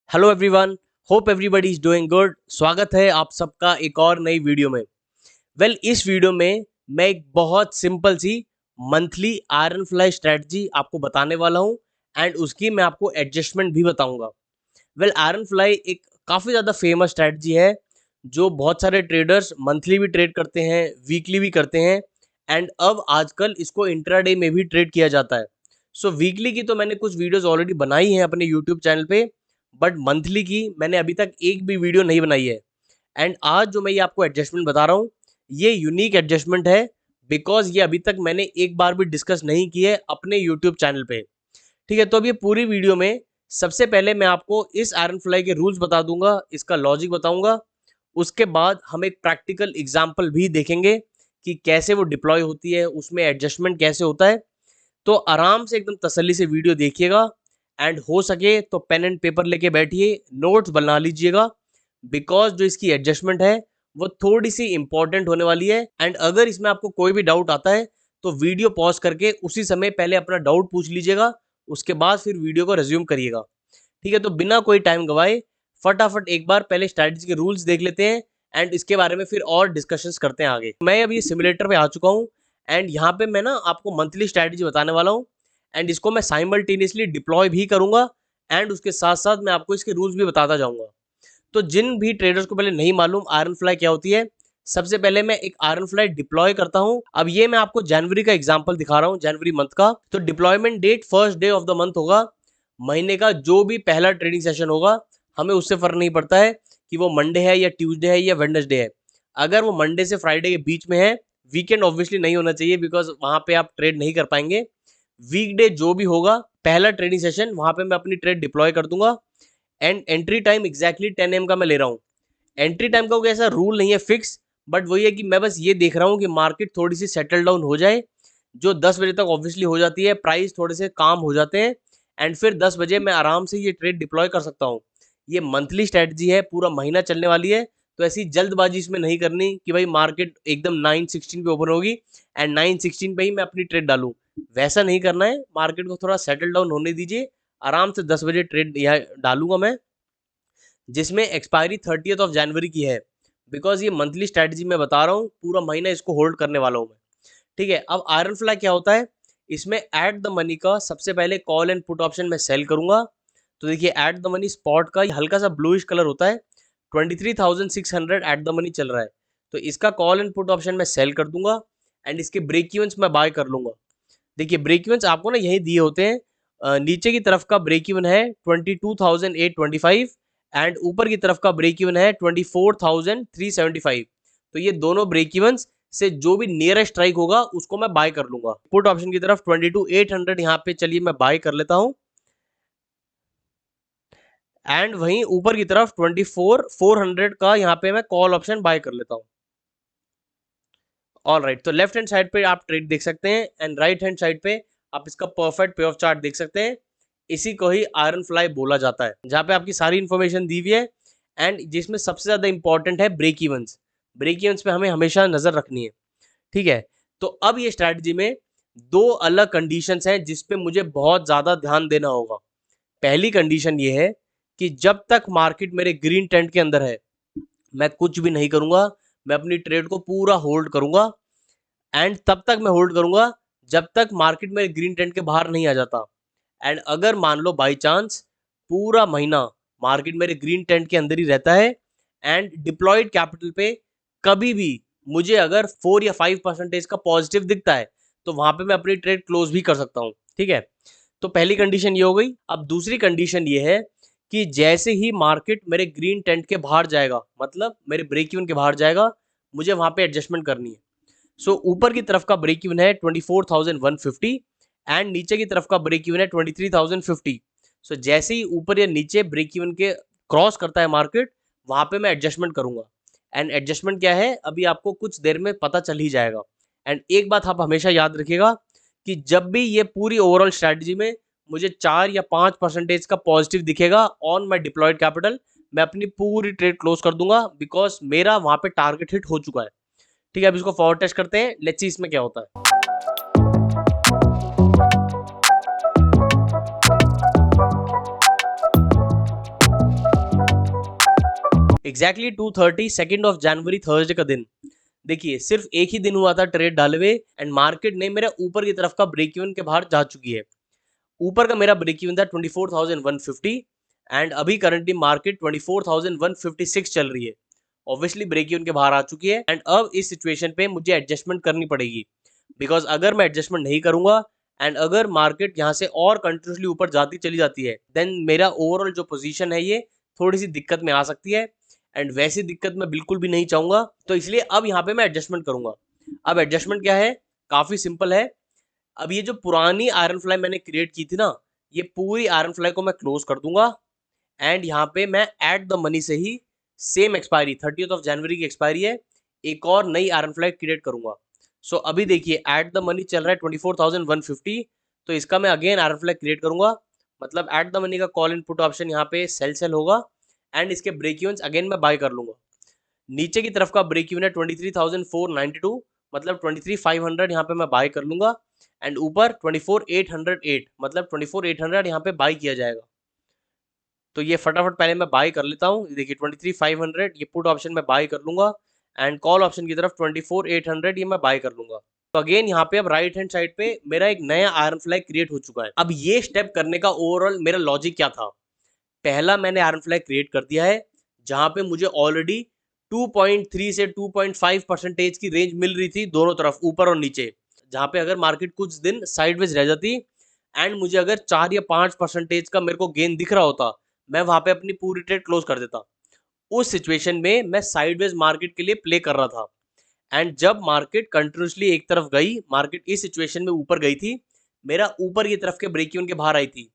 Hello everyone, hope everybody is doing good. स्वागत है आप सबका एक और नई वीडियो में। इस वीडियो में मैं एक बहुत सिंपल सी मंथली आयरन फ्लाई स्ट्रेटजी आपको बताने वाला हूं एंड उसकी मैं आपको एडजस्टमेंट भी बताऊंगा। आयरन फ्लाई एक काफ़ी ज़्यादा फेमस स्ट्रेटजी है जो बहुत सारे ट्रेडर्स मंथली भी ट्रेड करते हैं, वीकली भी करते हैं एंड अब आजकल इसको इंट्राडे में भी ट्रेड किया जाता है। वीकली की तो मैंने कुछ वीडियोस ऑलरेडी बनाई हैं अपने यूट्यूब चैनल पे, बट मंथली की मैंने अभी तक एक भी वीडियो नहीं बनाई है। एंड आज जो मैं ये आपको एडजस्टमेंट बता रहा हूँ, ये यूनिक एडजस्टमेंट है बिकॉज ये अभी तक मैंने एक बार भी डिस्कस नहीं की है अपने यूट्यूब चैनल पे। ठीक है, तो अब ये पूरी वीडियो में सबसे पहले मैं आपको इस आयरन फ्लाई के रूल्स बता दूंगा, इसका लॉजिक बताऊंगा। उसके बाद हम एक प्रैक्टिकल एग्जाम्पल भी देखेंगे कि कैसे वो डिप्लॉय होती है, उसमें एडजस्टमेंट कैसे होता है। तो आराम से एकदम तसल्ली से वीडियो देखिएगा एंड हो सके तो पेन एंड पेपर लेके बैठिए, नोट्स बना लीजिएगा बिकॉज जो इसकी एडजस्टमेंट है वो थोड़ी सी इंपॉर्टेंट होने वाली है। एंड अगर इसमें आपको कोई भी डाउट आता है तो वीडियो पॉज करके उसी समय पहले अपना डाउट पूछ लीजिएगा, उसके बाद फिर वीडियो को रिज्यूम करिएगा। ठीक है, तो बिना कोई टाइम गवाए फटाफट एक बार पहले स्ट्रैटेजी के रूल्स देख लेते हैं एंड इसके बारे में फिर और डिस्कशंस करते हैं आगे। मैं अभी सिमुलेटर पे आ चुका हूँ एंड यहाँ पे मैं ना आपको मंथली स्ट्रैटेजी बताने वाला हूँ एंड इसको मैं साइमल्टेनियसली डिप्लॉय भी करूंगा एंड उसके साथ साथ मैं आपको इसके रूल्स भी बताता जाऊंगा। तो जिन भी ट्रेडर्स को पहले नहीं मालूम आयरन फ्लाई क्या होती है, सबसे पहले मैं एक आयरन फ्लाई डिप्लॉय करता हूं। अब ये मैं आपको जनवरी का एग्जांपल दिखा रहा हूं, जनवरी मंथ का। तो deployment date first day of the month होगा, महीने का जो भी पहला ट्रेडिंग सेशन होगा। हमें उससे फर्क नहीं पड़ता है कि वो मंडे है या ट्यूसडे है या वेडनेसडे है। अगर वो मंडे से फ्राइडे के बीच में है, वीकेंड ऑब्वियसली नहीं होना चाहिए बिकॉज वहां पे आप ट्रेड नहीं कर पाएंगे। वीकडे जो भी होगा पहला ट्रेडिंग सेशन, वहां पे मैं अपनी ट्रेड डिप्लॉय कर दूंगा and entry time exactly 10 AM का मैं ले रहा हूँ। एंट्री टाइम का कोई ऐसा रूल नहीं है फिक्स, बट वही है कि मैं बस ये देख रहा हूँ कि मार्केट थोड़ी सी सेटल डाउन हो जाए, जो 10 बजे तक ऑब्वियसली हो जाती है, प्राइस थोड़े से काम हो जाते हैं एंड फिर 10 बजे मैं आराम से ये ट्रेड डिप्लॉय कर सकता हूँ। ये मंथली स्ट्रेटजी है, पूरा महीना चलने वाली है, तो ऐसी जल्दबाजी इसमें नहीं करनी कि भाई मार्केट एकदम 916 पे ओपन होगी एंड 916 पे ही मैं अपनी ट्रेड डालूं। वैसा नहीं करना है, मार्केट को थोड़ा सेटल डाउन होने दीजिए। आराम से 10 बजे ट्रेड यहाँ डालूंगा मैं, जिसमें एक्सपायरी 30th ऑफ जनवरी की है बिकॉज ये मंथली स्ट्रैटेजी मैं बता रहा हूँ, पूरा महीना इसको होल्ड करने वाला हूँ मैं। ठीक है, अब आयरन फ्लाई क्या होता है, इसमें एट द मनी का सबसे पहले कॉल एंड पुट ऑप्शन में सेल करूंगा। तो देखिए एट द मनी स्पॉट का हल्का सा ब्लूइश कलर होता है, 23,600 एट द मनी चल रहा है, तो इसका कॉल एंड पुट ऑप्शन में सेल कर दूंगा एंड इसके ब्रेक इवन्स मैं बाय कर लूंगा। देखिए ब्रेक इवन्स आपको ना यही दिए होते हैं, नीचे की तरफ का ब्रेक इवन है 22,825 एंड ऊपर की तरफ का ब्रेक इवन है 24,375। तो ये दोनों ब्रेक इवन्स से जो भी नियरेस्ट स्ट्राइक होगा उसको मैं बाय कर लूंगा। पुट ऑप्शन की तरफ 22,800 यहाँ पे चलिए मैं बाय कर लेता हूँ एंड वहीं ऊपर की तरफ 24,400 का यहाँ पे मैं कॉल ऑप्शन बाय कर लेता हूँ। ऑल राइट, तो लेफ्ट हैंड साइड पे आप ट्रेड देख सकते हैं एंड राइट हैंड साइड पे आप इसका परफेक्ट पे ऑफ चार्ट देख सकते हैं। इसी को ही आयरन फ्लाई बोला जाता है, जहाँ पे आपकी सारी इन्फॉर्मेशन दी हुई है एंड जिसमें सबसे ज्यादा इंपॉर्टेंट है ब्रेक इवंस। ब्रेक इवंस पे हमें हमेशा नजर रखनी है। ठीक है, तो अब ये स्ट्रैटेजी में दो अलग कंडीशंस हैं जिसपे मुझे बहुत ज्यादा ध्यान देना होगा। पहली कंडीशन ये है कि जब तक मार्केट मेरे ग्रीन टेंट के अंदर है, मैं कुछ भी नहीं करूंगा, मैं अपनी ट्रेड को पूरा होल्ड करूंगा एंड तब तक मैं होल्ड करूंगा जब तक मार्केट मेरे ग्रीन टेंट के बाहर नहीं आ जाता। एंड अगर मान लो बाई चांस पूरा महीना मार्केट मेरे ग्रीन टेंट के अंदर ही रहता है एंड डिप्लॉयड कैपिटल पे कभी भी मुझे अगर 4 या 5% का पॉजिटिव दिखता है, तो वहां पे मैं अपनी ट्रेड क्लोज भी कर सकता हूँ। ठीक है, तो पहली कंडीशन ये हो गई। अब दूसरी कंडीशन ये है कि जैसे ही मार्केट मेरे ग्रीन टेंट के बाहर जाएगा, मतलब मेरे ब्रेक इवन के बाहर जाएगा, मुझे वहां पे एडजस्टमेंट करनी है। ऊपर की तरफ का ब्रेक इवन है 24,150 एंड नीचे की तरफ का ब्रेक इवन है 23,050। जैसे ही ऊपर या नीचे ब्रेक इवन के क्रॉस करता है मार्केट, वहां पे मैं एडजस्टमेंट करूंगा। एंड एडजस्टमेंट क्या है अभी आपको कुछ देर में पता चल ही जाएगा। एंड एक बात आप हमेशा याद रखिएगा कि जब भी ये पूरी ओवरऑल स्ट्रैटेजी में मुझे 4 या 5% का पॉजिटिव दिखेगा ऑन माई डिप्लॉयड कैपिटल, मैं अपनी पूरी ट्रेड क्लोज कर दूंगा बिकॉज मेरा वहां पे टारगेट हिट हो चुका है। ठीक है, अब इसको फॉरवर्ड टेस्ट करते हैं, लेट्स सी इसमें क्या होता है। एग्जैक्टली 2:30 2 ऑफ जनवरी थर्सडे का दिन। देखिए सिर्फ एक ही दिन हुआ था ट्रेड डाले हुए एंड मार्केट ने मेरा ऊपर की तरफ का ब्रेक इवन के बाहर जा चुकी है। ऊपर का मेरा ब्रेक इवन था 24,150 एंड अभी करंटली मार्केट 24,156 चल रही है। ऑब्वियसली ब्रेक इवन के बाहर आ चुकी है एंड अब इस सिचुएशन पे मुझे एडजस्टमेंट करनी पड़ेगी, बिकॉज अगर मैं एडजस्टमेंट नहीं करूंगा एंड अगर मार्केट यहाँ से और कंटिन्यूसली ऊपर जाती चली जाती है देन मेरा ओवरऑल जो पोजीशन है ये थोड़ी सी दिक्कत में आ सकती है एंड वैसी दिक्कत मैं बिल्कुल भी नहीं चाहूंगा। तो इसलिए अब यहाँ पे मैं एडजस्टमेंट करूंगा। अब एडजस्टमेंट क्या है, काफी सिंपल है। अब ये जो पुरानी आयरन फ्लाई मैंने क्रिएट की थी ना, ये पूरी आयरन फ्लाई को मैं क्लोज कर दूंगा एंड यहाँ पे मैं एट द मनी से ही सेम एक्सपायरी 30th ऑफ जनवरी की एक्सपायरी है, एक और नई आयरन फ्लाई क्रिएट करूंगा। सो अभी देखिए एट द मनी चल रहा है 24,150, तो इसका मैं अगेन आयरन फ्लाई क्रिएट करूंगा। मतलब एट द मनी का कॉल इनपुट ऑप्शन यहाँ पे सेल होगा एंड इसके ब्रेक इवन्स अगेन मैं बाय कर लूंगा। नीचे की तरफ का ब्रेक इवन है 23,492, मतलब 23,500 यहाँ पे मैं बाय कर लूंगा एंड ऊपर 24,808 मतलब 24,800 यहाँ पे बाय किया जाएगा। तो ये फटाफट पहले मैं बाय कर लेता हूँ। देखिए 23,500 ये पुट ऑप्शन में बाय कर लूंगा एंड कॉल ऑप्शन की तरफ 24,800 ये मैं बाय कर लूंगा। तो अगेन यहाँ पे अब राइट हैंड साइड पे मेरा एक नया आयरन फ्लाई क्रिएट हो चुका है। अब ये स्टेप करने का ओवरऑल मेरा लॉजिक क्या था, पहला मैंने आयरन फ्लाई क्रिएट कर दिया है जहां पे मुझे ऑलरेडी 2.3 से 2.5% की रेंज मिल रही थी दोनों तरफ ऊपर और नीचे, जहां पे अगर मार्केट कुछ दिन साइडवेज रह जाती एंड मुझे अगर 4 या 5% का मेरे को गेन दिख रहा होता, मैं वहां पे अपनी पूरी ट्रेड क्लोज कर देता। उस सिचुएशन में मैं साइडवेज मार्केट के लिए प्ले कर रहा था एंड जब मार्केट कंटिन्यूसली एक तरफ गई, मार्केट इस सिचुएशन में ऊपर गई थी, मेरा ऊपर की तरफ के ब्रेक इवन के बाहर आई थी,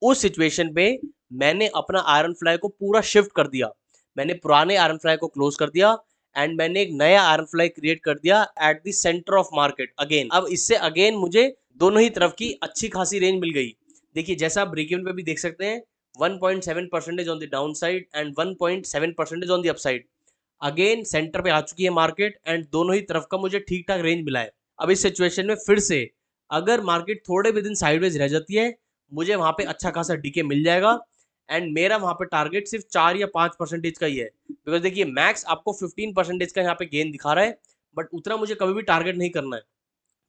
उस सिचुएशन पे मैंने अपना आयरन फ्लाई को पूरा शिफ्ट कर दिया। मैंने पुराने आयरन फ्लाई को क्लोज कर दिया एंड मैंने एक नया आयरन फ्लाई क्रिएट कर दिया at the centre of market again. अब इससे अगेन मुझे दोनों ही तरफ की अच्छी खासी रेंज मिल गई। देखिए जैसा आप ब्रेक इवन पे भी देख सकते हैं 1.7% on the down side and 1.7% on the upside. Again centre पे आ चुकी है मार्केट एंड दोनों ही तरफ का मुझे ठीक ठाक रेंज मिला है। अब इस सिचुएशन में फिर से अगर मार्केट थोड़े भी दिन साइडवेज रह जाती है, मुझे वहां पे अच्छा खासा डीके मिल जाएगा एंड मेरा वहां पे टारगेट सिर्फ 4 या 5% का ही है। बिकॉज देखिए मैक्स आपको 15% का यहाँ पे गेन दिखा रहा है, बट उतना मुझे कभी भी टारगेट नहीं करना है।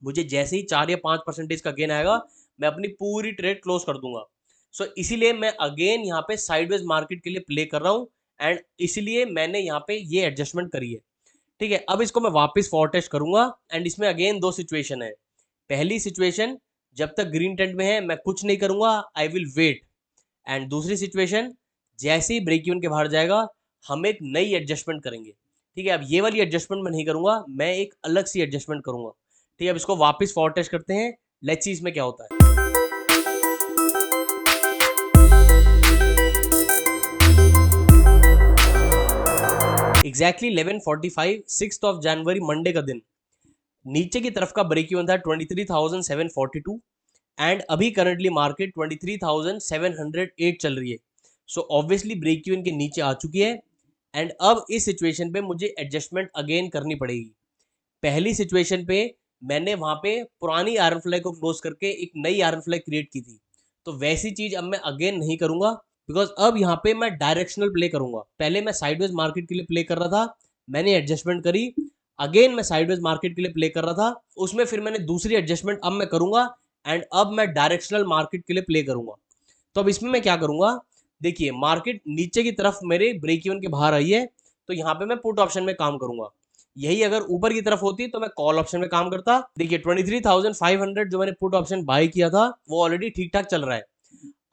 मुझे जैसे ही 4 या 5% का गेन आएगा मैं अपनी पूरी ट्रेड क्लोज कर दूंगा। सो इसीलिए मैं अगेन यहाँ पे साइडवेज मार्केट के लिए प्ले कर रहा हूँ एंड इसीलिए मैंने यहाँ पे ये एडजस्टमेंट करी है। ठीक है, अब इसको मैं वापस फॉर टेस्ट करूंगा एंड इसमें अगेन दो सिचुएशन है। पहली सिचुएशन, जब तक ग्रीन टेंट में है मैं कुछ नहीं करूंगा, आई विल वेट। एंड दूसरी सिचुएशन, जैसे ही ब्रेक इवन के बाहर जाएगा हम एक नई एडजस्टमेंट करेंगे। ठीक है, अब ये वाली एडजस्टमेंट मैं नहीं करूंगा, मैं एक अलग सी एडजस्टमेंट करूंगा। ठीक है, अब इसको वापस फॉर टेस्ट करते हैं, लेट्स सी इसमें क्या होता है। एग्जैक्टली 11:45 6 ऑफ जनवरी मंडे का दिन। नीचे की तरफ का ब्रेक इवन था 23,742 एंड अभी करंटली मार्केट 23,708 चल रही है। सो ऑब्वियसली ब्रेक इवन के नीचे आ चुकी है एंड अब इस सिचुएशन पे मुझे एडजस्टमेंट अगेन करनी पड़ेगी। पहली सिचुएशन पे मैंने वहां पे पुरानी आयरन फ्लाई को क्लोज करके एक नई आयरन फ्लाई क्रिएट की थी, तो वैसी चीज अब मैं अगेन नहीं करूंगा, बिकॉज अब यहाँ पे मैं डायरेक्शनल प्ले करूंगा। पहले मैं साइडवेज मार्केट के लिए प्ले कर रहा था, मैंने एडजस्टमेंट करी, अगेन मैं साइडवेज मार्केट के लिए प्ले कर रहा था, उसमें फिर मैंने दूसरी एडजस्टमेंट अब मैं करूंगा एंड अब मैं डायरेक्शनल मार्केट के लिए प्ले करूंगा। तो अब इसमें मैं क्या करूंगा, देखिए मार्केट नीचे की तरफ मेरे ब्रेक इवन के बाहर आई है, तो यहाँ पे मैं पुट ऑप्शन में काम करूंगा। यही अगर ऊपर की तरफ होती तो मैं कॉल ऑप्शन में काम करता। देखिए 23,500 जो मैंने पुट ऑप्शन बाय किया था वो ऑलरेडी ठीक ठाक चल रहा है।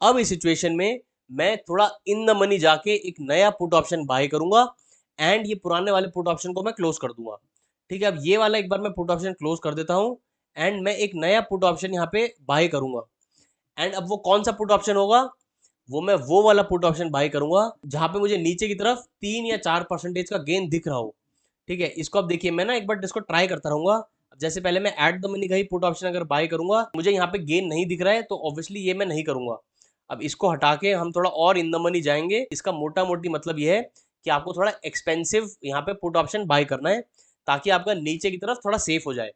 अब इस सिचुएशन में मैं थोड़ा इन द मनी जाके एक नया पुट ऑप्शन बाय करूंगा एंड ये पुराने वाले पुट ऑप्शन को मैं क्लोज कर दूंगा। ठीक है, अब ये वाला एक बार मैं पुट ऑप्शन क्लोज कर देता हूँ एंड मैं एक नया पुट ऑप्शन यहाँ पे बाय करूंगा। एंड अब वो कौन सा पुट ऑप्शन होगा, मैं वो वाला पुट ऑप्शन बाय करूंगा जहां पे मुझे नीचे की तरफ 3 या 4% का गेन दिख रहा हो। ठीक है, इसको अब देखिए मैं ना एक बार इसको ट्राई करता रहूंगा। जैसे पहले मैं एट द मनी का ही पुट ऑप्शन अगर बाय करूंगा, मुझे यहाँ पे गेन नहीं दिख रहा है, तो ऑब्वियसली ये मैं नहीं करूंगा। अब इसको हटा के हम थोड़ा और इन द मनी जाएंगे। इसका मोटा मोटी मतलब ये है कि आपको थोड़ा एक्सपेंसिव यहाँ पे पुट ऑप्शन बाय करना है ताकि आपका नीचे की तरफ थोड़ा सेफ हो जाए।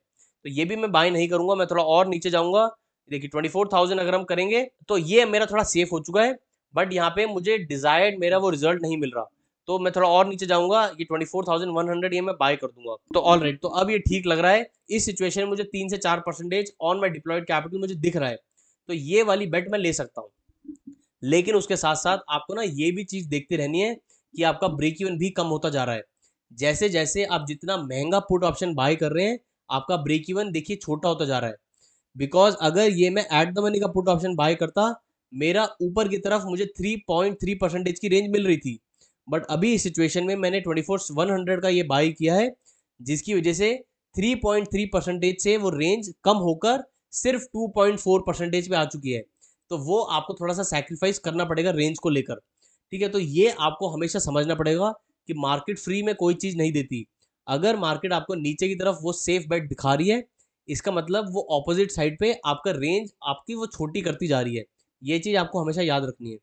तो ये भी मैं बाय नहीं करूंगा, मैं थोड़ा और नीचे जाऊंगा। देखिए 24,000 अगर हम करेंगे तो ये मेरा थोड़ा सेफ हो चुका है, बट यहाँ पे मुझे डिजायर्ड मेरा वो रिजल्ट नहीं मिल रहा। तो मैं थोड़ा और नीचे जाऊंगा, ये 24,100 ये मैं बाय कर दूंगा। तो ऑल राइट, तो अब ये ठीक लग रहा है। इस सिचुएशन में मुझे 3 से 4% ऑन माई डिप्लॉयड कैपिटल मुझे दिख रहा है, तो ये वाली बेट मैं ले सकता हूँ। लेकिन उसके साथ साथ आपको ना ये भी चीज देखती रहनी है कि आपका ब्रेक इवन भी कम होता जा रहा है। जैसे जैसे आप जितना महंगा पुट ऑप्शन बाय कर रहे हैं, आपका ब्रेक इवन देखिए छोटा होता जा रहा है। बिकॉज अगर ये मैं एट द मनी का पुट ऑप्शन बाय करता, मेरा ऊपर की तरफ मुझे 3.3% की रेंज मिल रही थी। बट अभी इस सिचुएशन में मैंने 24,100 का ये बाय किया है, जिसकी वजह से 3.3% से वो रेंज कम होकर सिर्फ 2.4% पे आ चुकी है। तो वो आपको थोड़ा सा सैक्रिफाइस करना पड़ेगा रेंज को लेकर। ठीक है, तो ये आपको हमेशा समझना पड़ेगा कि मार्केट फ्री में कोई चीज़ नहीं देती। अगर मार्केट आपको नीचे की तरफ वो सेफ बेट दिखा रही है, इसका मतलब वो ऑपोजिट साइड पे आपका रेंज आपकी वो छोटी करती जा रही है। ये चीज़ आपको हमेशा याद रखनी है।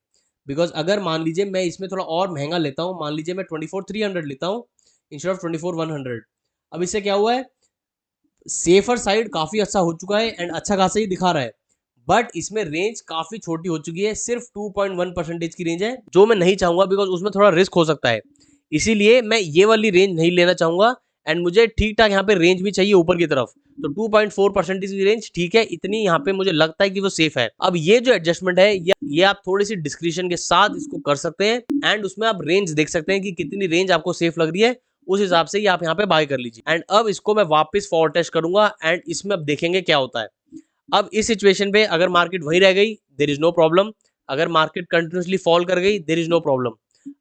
बिकॉज अगर मान लीजिए मैं इसमें थोड़ा और महंगा लेता हूँ, मान लीजिए मैं 24,300 लेता हूँ इंस्टेड ऑफ 24,100। अब इससे क्या हुआ है, सेफर साइड काफ़ी अच्छा हो चुका है एंड अच्छा खासा ही दिखा रहा है, बट इसमें रेंज काफ़ी छोटी हो चुकी है, सिर्फ 2.1% की रेंज है, जो मैं नहीं चाहूँगा बिकॉज उसमें थोड़ा रिस्क हो सकता है। इसीलिए मैं ये वाली रेंज नहीं लेना चाहूँगा एंड मुझे ठीक ठाक यहाँ पे रेंज भी चाहिए ऊपर की तरफ। तो 2.4% की रेंज ठीक है, इतनी यहाँ पे मुझे लगता है कि वो सेफ है। अब ये जो एडजस्टमेंट है ये आप थोड़ी सी डिस्क्रिप्शन के साथ इसको कर सकते हैं एंड उसमें आप रेंज देख सकते हैं कि कितनी रेंज आपको सेफ लग रही है, उस हिसाब से ही आप यहाँ पे बाय कर लीजिए। एंड अब इसको मैं वापस फॉरवर्ड टेस्ट करूंगा एंड इसमें अब देखेंगे क्या होता है। अब इस सिचुएशन पे अगर मार्केट वही रह गई, देयर इज नो प्रॉब्लम। अगर मार्केट कंटिन्यूसली फॉल कर गई, देयर इज नो प्रॉब्लम।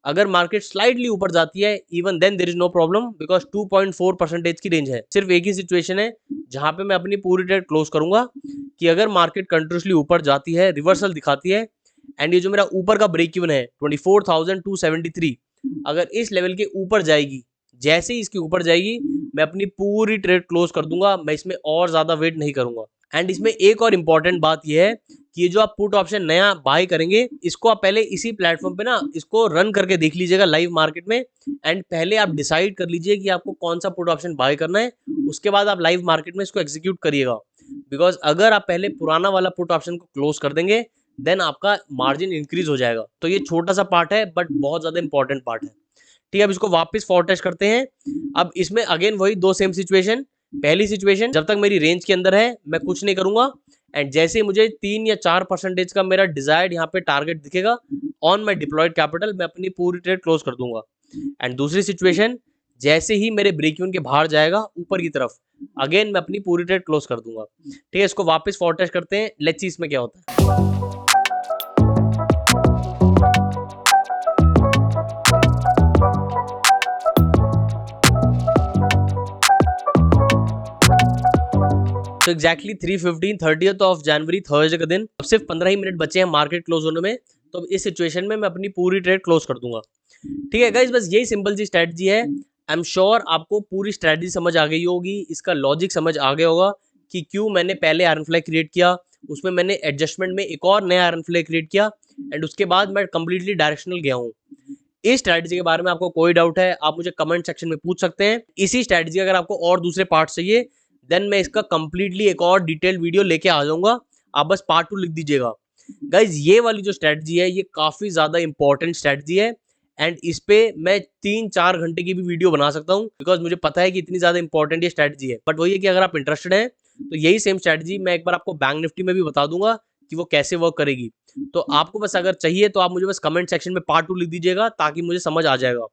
अगर मार्केट स्लाइडली ऊपर जाती है, even then there is no problem because 2.4% की रेंज है। सिर्फ एक ही सिचुएशन है जहां पे मैं अपनी पूरी ट्रेड क्लोज करूंगा कि अगर मार्केट कंटिन्यूसली ऊपर जाती है, रिवर्सल दिखाती है एंड ये जो मेरा ऊपर का ब्रेक इवन है 24,273, अगर इस लेवल के ऊपर जाएगी, जैसे ही इसके ऊपर जाएगी मैं अपनी पूरी ट्रेड क्लोज कर दूंगा, मैं इसमें और ज्यादा वेट नहीं करूंगा। एंड इसमें एक और इम्पॉर्टेंट बात यह है कि ये जो आप पुट ऑप्शन नया बाय करेंगे, इसको आप पहले इसी प्लेटफॉर्म पे ना इसको रन करके देख लीजिएगा लाइव मार्केट में एंड पहले आप डिसाइड कर लीजिए कि आपको कौन सा पुट ऑप्शन बाय करना है, उसके बाद आप लाइव मार्केट में इसको एग्जीक्यूट करिएगा। बिकॉज अगर आप पहले पुराना वाला पुट ऑप्शन को क्लोज कर देंगे, देन आपका मार्जिन इंक्रीज हो जाएगा। तो ये छोटा सा पार्ट है बट बहुत ज्यादा इंपॉर्टेंट पार्ट है। ठीक है, अब इसको वापस फॉरवर्ड टेस्ट करते हैं। अब इसमें अगेन वही दो सेम सिचुएशन। पहली सिचुएशन, जब तक मेरी रेंज के अंदर है मैं कुछ नहीं करूंगा एंड जैसे ही मुझे 3 या 4% का मेरा डिजायर्ड यहाँ पे टारगेट दिखेगा ऑन माई डिप्लॉयड कैपिटल, मैं अपनी पूरी ट्रेड क्लोज कर दूंगा। एंड दूसरी सिचुएशन, जैसे ही मेरे ब्रेक इवन के बाहर जाएगा ऊपर की तरफ, अगेन मैं अपनी पूरी ट्रेड क्लोज कर दूंगा। ठीक है, इसको वापस फॉरवर्ड टेस्ट करते हैं, लेट्स सी इसमें क्या होता है। तो exactly 3:15 30th of January Thursday का दिन, अब सिर्फ 15 ही मिनट बचे हैं मार्केट क्लोज होने में। तो इस सिचुएशन में मैं अपनी पूरी ट्रेड क्लोज कर दूंगा। ठीक है गाइस, बस यही सिंपल सी स्ट्रेटजी है। आई एम श्योर आपको पूरी स्ट्रेटजी समझ आ गई होगी, इसका लॉजिक समझ आ गया होगा कि क्यों मैंने पहले आयरन फ्लाई क्रिएट किया, उसमें मैंने एडजस्टमेंट में एक और नया आयरन फ्लाई क्रिएट किया एंड उसके बाद मैं कंप्लीटली डायरेक्शनल गया हूँ। इस स्ट्रेटजी के बारे में आपको कोई डाउट है, आप मुझे कमेंट सेक्शन में पूछ सकते हैं। इसी स्ट्रेटजी अगर आपको और दूसरे पार्ट चाहिए, देन मैं इसका कंप्लीटली एक और डिटेल वीडियो लेके आ जाऊंगा, आप बस पार्ट 2 लिख दीजिएगा। गाइज ये वाली जो स्ट्रेटजी है ये काफी ज्यादा इंपॉर्टेंट स्ट्रेटजी है एंड इस पे मैं 3-4 घंटे की भी वीडियो बना सकता हूँ बिकॉज मुझे पता है कि इतनी ज्यादा इंपॉर्टेंट ये स्ट्रेटजी है। बट वही है कि अगर आप इंटरेस्टेड हैं तो यही सेम स्ट्रेटजी मैं एक बार आपको बैंक निफ्टी में भी बता दूंगा कि वो कैसे वर्क करेगी। तो आपको बस अगर चाहिए तो आप मुझे बस कमेंट सेक्शन में पार्ट 2 लिख दीजिएगा ताकि मुझे समझ आ जाएगा।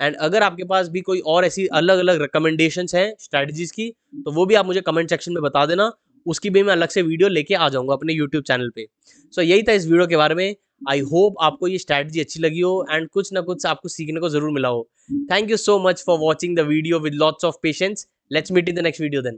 एंड अगर आपके पास भी कोई और ऐसी अलग अलग रिकमेंडेशंस हैं स्ट्रेटजीज की, तो वो भी आप मुझे कमेंट सेक्शन में बता देना, उसकी भी मैं अलग से वीडियो लेके आ जाऊंगा अपने यूट्यूब चैनल पे। सो यही था इस वीडियो के बारे में। आई होप आपको ये स्ट्रेटजी अच्छी लगी हो एंड कुछ ना कुछ आपको सीखने को जरूर मिला हो। Thank you so much for watching the video with lots of patience. Let's meet in the next video then.